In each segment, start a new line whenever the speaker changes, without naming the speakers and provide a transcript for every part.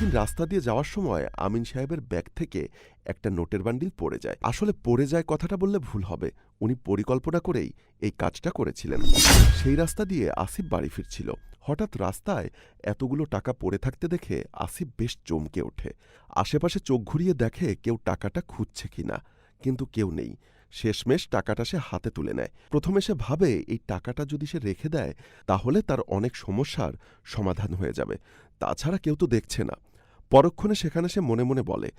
দিন রাস্তা দিয়ে যাওয়ার সময় আমিন সাহেবের ব্যাগ থেকে একটা নোটের বান্ডিল পড়ে যায়। আসলে পড়ে যায় কথাটা বললে ভুল হবে। উনি পরিকল্পনা করেই এই কাজটা করেছিলেন। সেই রাস্তা দিয়ে আসিফ বাড়ি ফিরছিল। হঠাৎ রাস্তায় এতগুলো টাকা পড়ে থাকতে দেখে আসিফ বেশ চমকে ওঠে। আশেপাশে চোখ ঘুরিয়ে দেখে কেউ টাকাটা খুঁজছে কিনা, কিন্তু কেউ নেই। শেষমেশ টাকাটা সে হাতে তুলে নেয়। প্রথমে সে ভাবে এই টাকাটা যদি সে রেখে দেয় তাহলে তার অনেক সমস্যার সমাধান হয়ে যাবে। তাছাড়া কেউ তো দেখছে না। পরক্ষণে সেখানে সে মনে মনে বলে,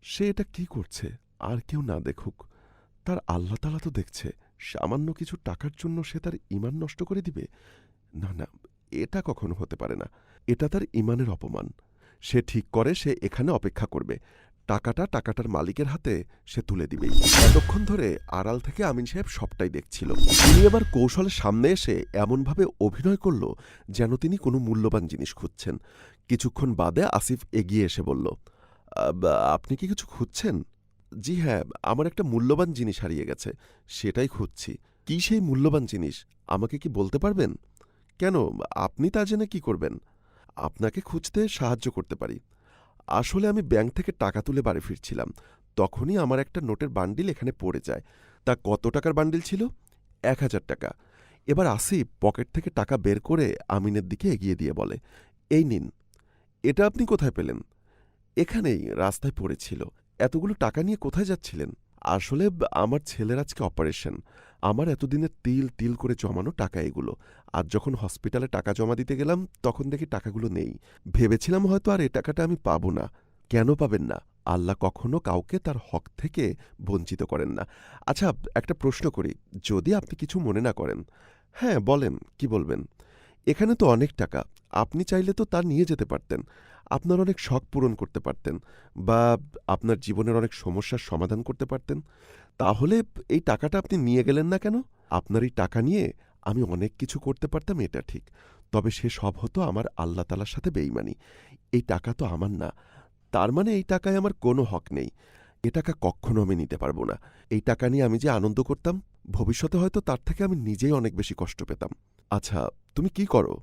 সে এটা কি করছে? আর কেউ না দেখুক, তার আল্লাহ তাআলা তো দেখছে। সামান্য কিছু টাকার জন্য সে তার ঈমান নষ্ট করে দিবে? না, না, এটা কখনো হতে পারে না। এটা তার ঈমানের অপমান। সে ঠিক করে সে এখানে অপেক্ষা করবে। টাকাটার মালিকের হাতে সে তুলে দিবেই। এতক্ষণ ধরে আড়াল থেকে আমিন সাহেব সবটাই দেখছিল। তিনি এবার কৌশলের সামনে এসে এমনভাবে অভিনয় করল যেন তিনি কোনো মূল্যবান জিনিস খুঁজছেন। কিছুক্ষণ বাদে আসিফ এগিয়ে এসে বলল, আপনি কি কিছু খুঁজছেন? জি হ্যাঁ, আমার একটা মূল্যবান জিনিস হারিয়ে গেছে, সেটাই খুঁজছি। কি সেই মূল্যবান জিনিস আমাকে কি বলতে পারবেন? কেন, আপনি তা জেনে কি করবেন? আপনাকে খুঁজতে সাহায্য করতে পারি। আসলে আমি ব্যাংক থেকে টাকা তুলে বাড়ি ফিরছিলাম। তখনই আমার একটা নোটের বান্ডিল এখানে পড়ে যায়। তা কত টাকার বান্ডিল ছিল? ১,০০০ টাকা। এবার আসিফ পকেট থেকে টাকা বের করে আমিনের দিকে এগিয়ে দিয়ে বলে, এই নিন। এটা আপনি কোথায় পেলেন? এখানেই, রাস্তায় পড়েছিল। এতগুলো টাকা নিয়ে কোথায় যাচ্ছিলেন? আসলে আমার ছেলের আজকে অপারেশন। আমার এতদিনের তিল তিল করে জমানো টাকা এগুলো। আজ যখন হসপিটালে টাকা জমা দিতে গেলাম তখন দেখি টাকাগুলো নেই। ভেবেছিলাম হয়তো আর এ টাকাটা আমি পাবো না। কেন পাবেন না? আল্লাহ কখনো কাউকে তার হক থেকে বঞ্চিত করেন না। আচ্ছা, একটা প্রশ্ন করি, যদি আপনি কিছু মনে না করেন। হ্যাঁ, বলেন, কি বলবেন? এখানে তো অনেক টাকা। আপনি চাইলে তো তা নিয়ে যেতে পারতেন। আপনার অনেক শখ পূরণ করতে পারতেন, বা আপনার জীবনের অনেক সমস্যার সমাধান করতে পারতেন। তাহলে এই টাকাটা আপনি নিয়ে গেলেন না কেন? আপনার এই টাকা নিয়ে আমি অনেক কিছু করতে পারতাম, এটা ঠিক। তবে সে সব হতো আমার আল্লাহ তাআলার সাথে বেইমানি। এই টাকা তো আমার না। তার মানে এই টাকায় আমার কোনো হক নেই। এ টাকা কক্ষনো আমি নিতে পারব না। এই টাকা নিয়ে আমি যে আনন্দ করতাম, ভবিষ্যতে হয়তো তার থেকে আমি নিজেই অনেক বেশি কষ্ট পেতাম। আচ্ছা, তুমি কি করো?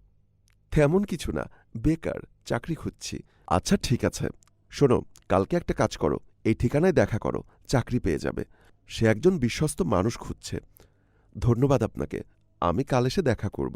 তেমন কিছু না, বেকার, চাকরি খুঁজছি। আচ্ছা ঠিক আছে, শোনো, কালকে একটা কাজ করো, এই ঠিকানায় দেখা করো, চাকরি পেয়ে যাবে। সে একজন বিশ্বস্ত মানুষ খুঁজছে। ধন্যবাদ আপনাকে, আমি কাল এসে দেখা করব।